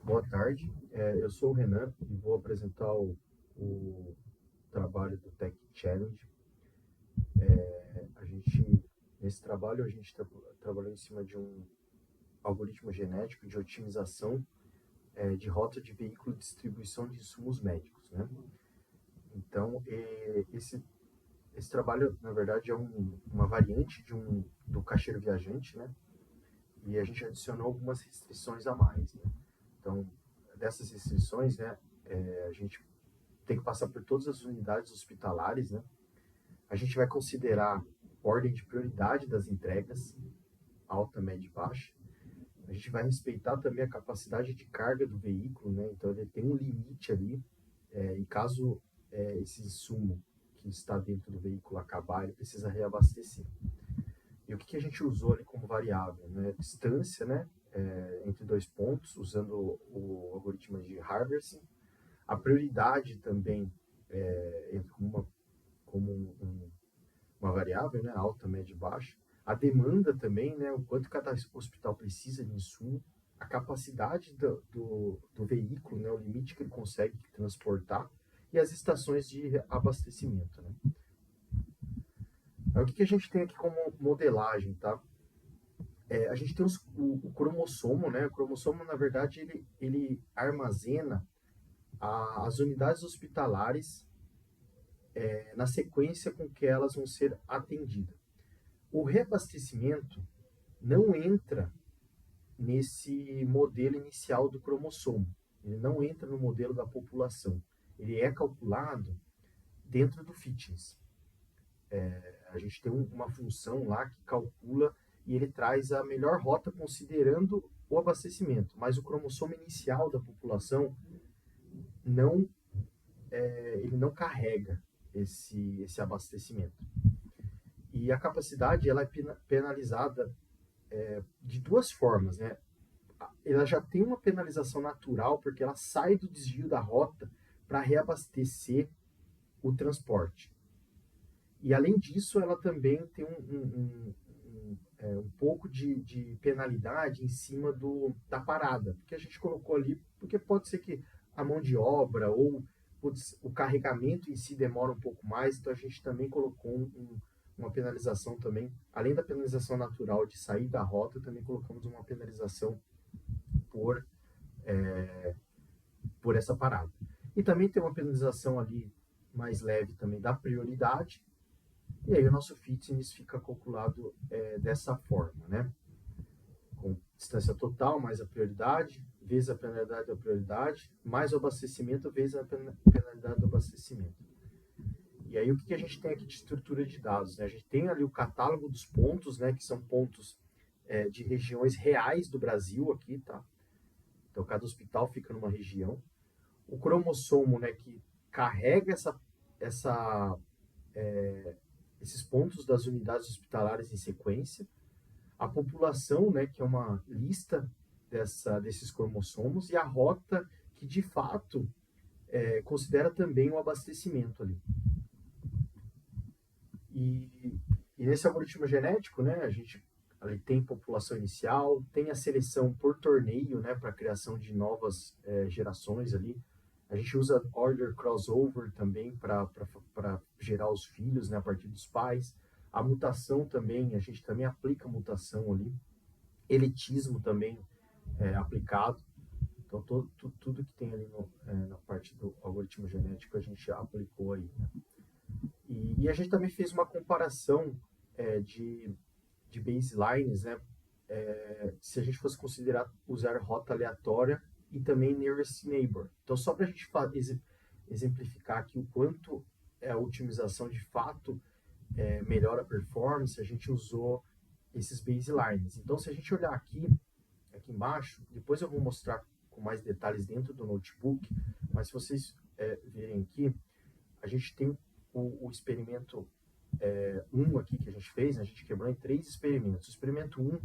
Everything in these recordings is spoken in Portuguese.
Boa tarde, eu sou o Renan e vou apresentar o trabalho do Tech Challenge. Nesse trabalho, a gente trabalhou em cima de um algoritmo genético de otimização de rota de veículo de distribuição de insumos médicos, né? Então, esse trabalho, na verdade, é uma variante do caixeiro viajante, né? E a gente adicionou algumas restrições a mais, né? Então, dessas restrições, né, a gente tem que passar por todas as unidades hospitalares, né? A gente vai considerar ordem de prioridade das entregas, alta, média e baixa. A gente vai respeitar também a capacidade de carga do veículo, né? Então ele tem um limite ali, e caso esse insumo que está dentro do veículo acabar, ele precisa reabastecer. E o que a gente usou ali como variável, né? Distância, né? Entre dois pontos, usando o algoritmo de Harvesting. A prioridade também como uma variável, né, alta, média e baixa. A demanda também, né, o quanto cada hospital precisa de insumo, a capacidade do veículo, né, o limite que ele consegue transportar e as estações de abastecimento. Né. Aí, o que a gente tem aqui como modelagem, tá? A gente tem o cromossomo, né? O cromossomo, na verdade, ele armazena as unidades hospitalares na sequência com que elas vão ser atendidas. O reabastecimento não entra nesse modelo inicial do cromossomo. Ele não entra no modelo da população. Ele é calculado dentro do fitness. A gente tem uma função lá que calcula e ele traz a melhor rota considerando o abastecimento. Mas o cromossomo inicial da população não, ele não carrega esse abastecimento. E a capacidade ela é penalizada de duas formas, né? Ela já tem uma penalização natural, porque ela sai do desvio da rota para reabastecer o transporte. E além disso, ela também tem um pouco de penalidade em cima da parada, porque a gente colocou ali, porque pode ser que a mão de obra ou o carregamento em si demora um pouco mais, então a gente também colocou uma penalização também, além da penalização natural de sair da rota, também colocamos uma penalização por por essa parada. E também tem uma penalização ali mais leve também da prioridade, e aí o nosso fitness fica calculado dessa forma, né? Com distância total mais a prioridade, vezes a penalidade da prioridade, mais o abastecimento, vezes a penalidade do abastecimento. E aí o que a gente tem aqui de estrutura de dados? Né? A gente tem ali o catálogo dos pontos, né, que são pontos de regiões reais do Brasil aqui, tá? Então cada hospital fica numa região. O cromossomo, né, que carrega essa, esses pontos das unidades hospitalares em sequência, a população, né, que é uma lista desses cromossomos, e a rota que de fato considera também o abastecimento ali. E, e nesse algoritmo genético, né, a gente ali tem população inicial, tem a seleção por torneio, né, para a criação de novas gerações ali. A gente usa order crossover também para gerar os filhos, né, a partir dos pais. A mutação também, a gente também aplica mutação ali. Elitismo também aplicado. Então, tudo que tem ali na parte do algoritmo genético a gente aplicou aí. Né? E a gente também fez uma comparação de baselines, né? Se a gente fosse considerar usar rota aleatória e também nearest neighbor. Então, só para a gente exemplificar aqui o quanto a otimização de fato melhora a performance, a gente usou esses baselines. Então, se a gente olhar aqui embaixo, depois eu vou mostrar com mais detalhes dentro do notebook, mas se vocês verem aqui, a gente tem o experimento 1 aqui que a gente fez, né? A gente quebrou em 3 experimentos. O experimento 1,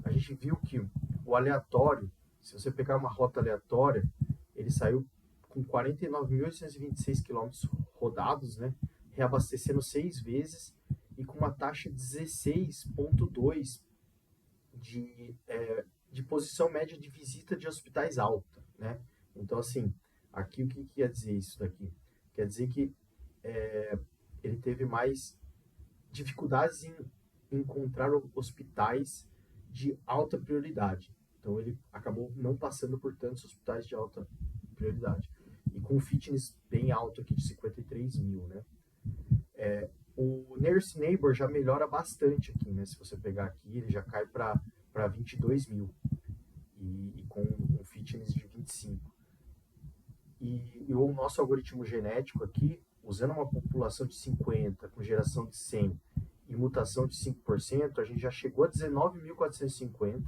a gente viu que o aleatório, se você pegar uma rota aleatória, ele saiu com 49.826 quilômetros rodados, né? Reabastecendo 6 vezes e com uma taxa de 16,2 de posição média de visita de hospitais alta. né? Então, assim, aqui o que quer dizer isso daqui? Quer dizer que ele teve mais dificuldades em encontrar hospitais de alta prioridade. Então, ele acabou não passando por tantos hospitais de alta prioridade. E com um fitness bem alto aqui de 53 mil, né? O Nurse Neighbor já melhora bastante aqui, né? Se você pegar aqui, ele já cai para 22 mil e com um fitness de 25. E o nosso algoritmo genético aqui, usando uma população de 50, com geração de 100 e mutação de 5%, a gente já chegou a 19.450,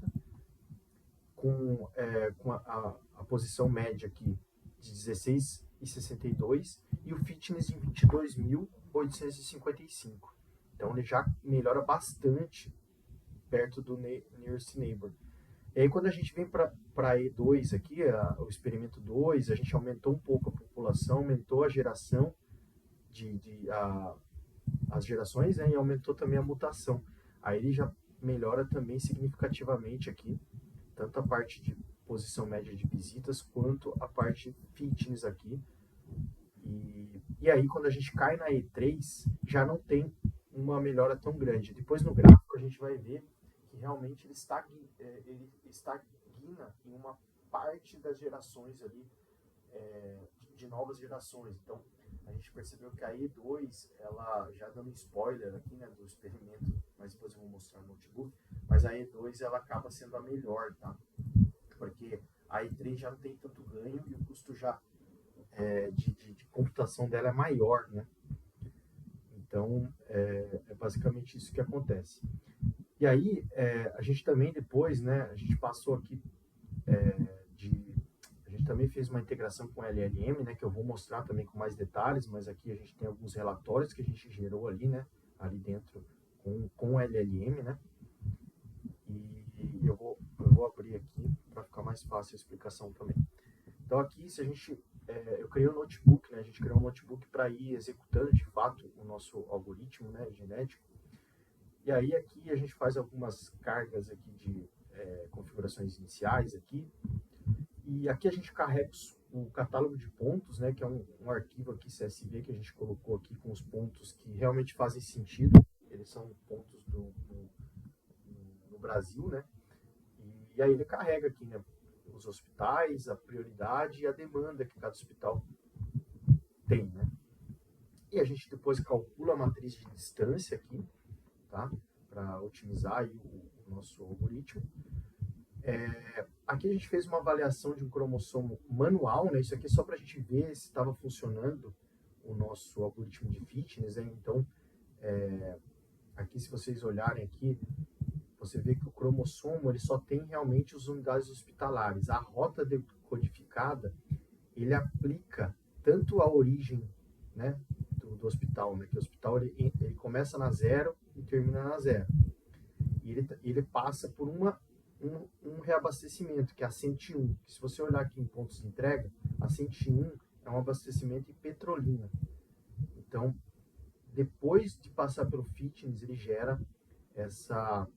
com a posição média aqui de 16,62 e o fitness de 22.855. Então ele já melhora bastante perto do Nearest Neighbor. E aí quando a gente vem para E2 aqui, o experimento 2, a gente aumentou um pouco a população, aumentou a geração, as gerações, né, e aumentou também a mutação. Aí ele já melhora também significativamente aqui, tanto a parte de posição média de visitas, quanto a parte fitness aqui. E aí quando a gente cai na E3, já não tem uma melhora tão grande. Depois no gráfico a gente vai ver que realmente ele estagna em uma parte das gerações ali, de novas gerações. Então, a gente percebeu que a E2, ela já dando spoiler aqui, né, do experimento, mas depois eu vou mostrar no notebook, mas a E2 ela acaba sendo a melhor, tá? Porque a E3 já não tem tanto ganho e o custo já de computação dela é maior, né? Então, é basicamente isso que acontece. E aí, a gente também depois, né, a gente passou aqui a gente também fez uma integração com LLM, né, que eu vou mostrar também com mais detalhes, mas aqui a gente tem alguns relatórios que a gente gerou ali, né, ali dentro com o LLM, né, e eu vou abrir aqui para ficar mais fácil a explicação também. Então aqui, se a gente, eu criei um notebook, né, a gente criou um notebook para ir executando de fato o nosso algoritmo, né, genético, e aí aqui a gente faz algumas cargas aqui de configurações iniciais aqui, e aqui a gente carrega o catálogo de pontos, né, que é um arquivo aqui CSV que a gente colocou aqui com os pontos que realmente fazem sentido. Eles são pontos no Brasil, né? E aí ele carrega aqui, né, os hospitais, a prioridade e a demanda que cada hospital tem, né? E a gente depois calcula a matriz de distância aqui, tá? Para otimizar aí o nosso algoritmo. Aqui a gente fez uma avaliação de um cromossomo manual, né? Isso aqui é só para a gente ver se estava funcionando o nosso algoritmo de fitness, né? Então, aqui se vocês olharem aqui, você vê que o cromossomo ele só tem realmente as unidades hospitalares. A rota decodificada, ele aplica tanto a origem, né, do hospital, né? Que o hospital ele começa na 0 e termina na 0. E ele passa por um reabastecimento, que é a 101. Que se você olhar aqui em pontos de entrega, a 101 é um abastecimento em Petrolina. Então, depois de passar pelo fitness, ele gera essa,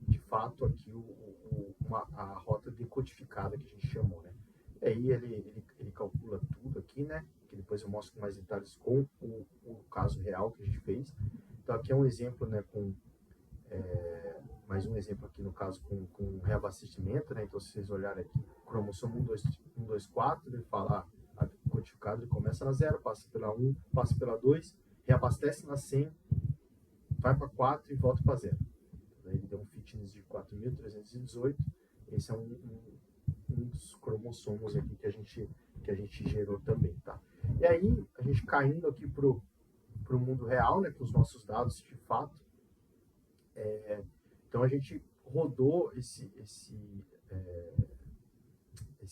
de fato, aqui a rota decodificada que a gente chamou, né? E aí ele calcula tudo aqui, né? Que depois eu mostro com mais detalhes com o caso real que a gente fez. Então, aqui é um exemplo, né, mais um exemplo aqui no caso com reabastecimento, né? Então, se vocês olharem aqui, cromossomo 124, ele fala codificado, ele começa na 0, passa pela 1, passa pela 2, reabastece na 100, vai para 4 e volta para 0. Então, ele deu um fitness de 4.318. Esse é um dos cromossomos aqui que a gente gerou também, tá? E aí, a gente caindo aqui pro mundo real, né, com os nossos dados de fato, então a gente rodou esse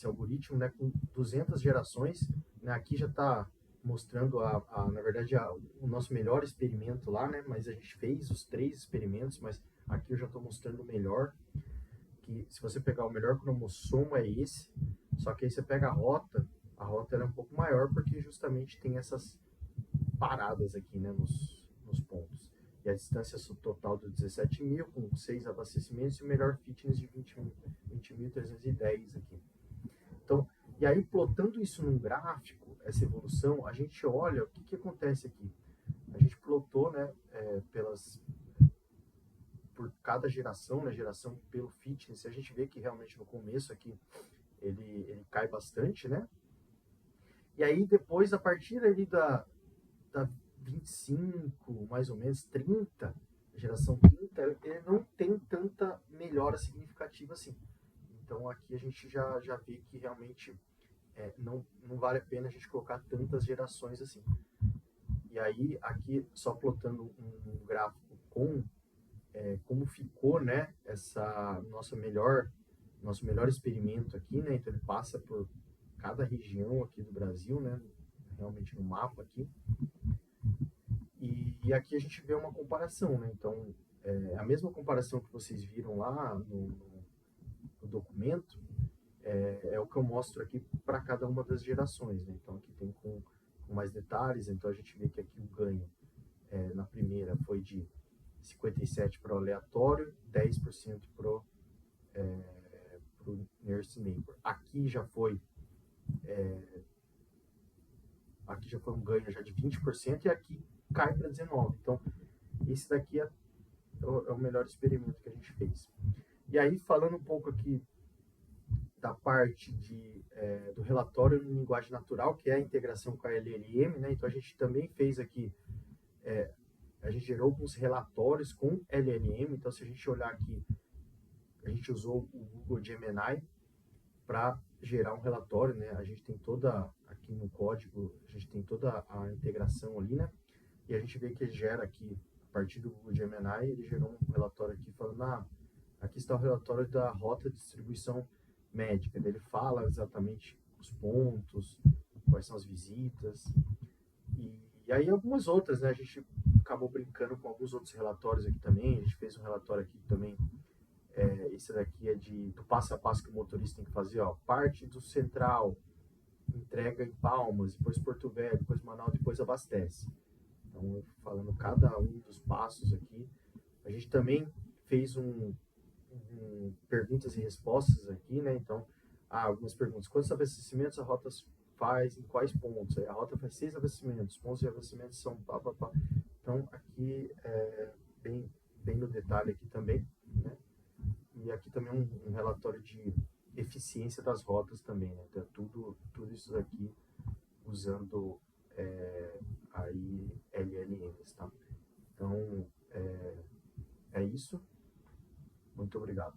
algoritmo, né, com 200 gerações, né, aqui já está mostrando na verdade o nosso melhor experimento lá, né, mas a gente fez os 3 experimentos, mas aqui eu já estou mostrando o melhor, que se você pegar o melhor cromossomo é esse, só que aí você pega a rota ela é um pouco maior porque justamente tem essas paradas aqui, né, nos pontos. E a distância total do 17 mil, com 6 abastecimentos, e o melhor fitness de 20.310 aqui. Então, e aí, plotando isso num gráfico, essa evolução, a gente olha o que acontece aqui. A gente plotou, né, por cada geração, né, geração pelo fitness, a gente vê que realmente no começo aqui ele cai bastante, né? E aí depois, a partir ali da 25, mais ou menos, 30, geração 30, ele não tem tanta melhora significativa assim. Então aqui a gente já vê que realmente não vale a pena a gente colocar tantas gerações assim. E aí, aqui, só plotando um gráfico com como ficou, né, nosso melhor experimento aqui, né, então ele passa por cada região aqui do Brasil, né, realmente no mapa aqui, e aqui a gente vê uma comparação, né, então a mesma comparação que vocês viram lá no documento, é o que eu mostro aqui para cada uma das gerações, né, então aqui tem com mais detalhes, então a gente vê que aqui o ganho na primeira foi de 57% para o aleatório, 10% para o Nurse Neighbor. Aqui já foi um ganho já de 20% e aqui cai para 19%. Então, esse daqui é o melhor experimento que a gente fez. E aí, falando um pouco aqui da parte do relatório em linguagem natural, que é a integração com a LLM, né? Então, a gente também fez aqui, a gente gerou alguns relatórios com LLM. Então, se a gente olhar aqui, a gente usou o Google Gemini para gerar um relatório, né? A gente tem aqui no código, a gente tem toda a integração ali, né? E a gente vê que ele gera aqui, a partir do Google Gemini, ele gerou um relatório aqui falando, aqui está o relatório da rota de distribuição médica. Ele fala exatamente os pontos, quais são as visitas, e aí algumas outras, né? A gente acabou brincando com alguns outros relatórios aqui também. A gente fez um relatório aqui também. Esse daqui é do passo a passo que o motorista tem que fazer, ó. Parte do central, entrega em Palmas, depois Porto Velho, depois Manaus, depois abastece. Então, falando cada um dos passos aqui. A gente também fez perguntas e respostas aqui, né? Então, algumas perguntas. Quantos abastecimentos a rota faz em quais pontos? Aí a rota faz 6 abastecimentos, pontos de abastecimento são pá, pá, pá. Então, aqui bem, bem no detalhe aqui também, né? E aqui também um relatório de eficiência das rotas também, né? Então, tudo isso daqui usando aí LLMs, tá? Então, é isso. Muito obrigado.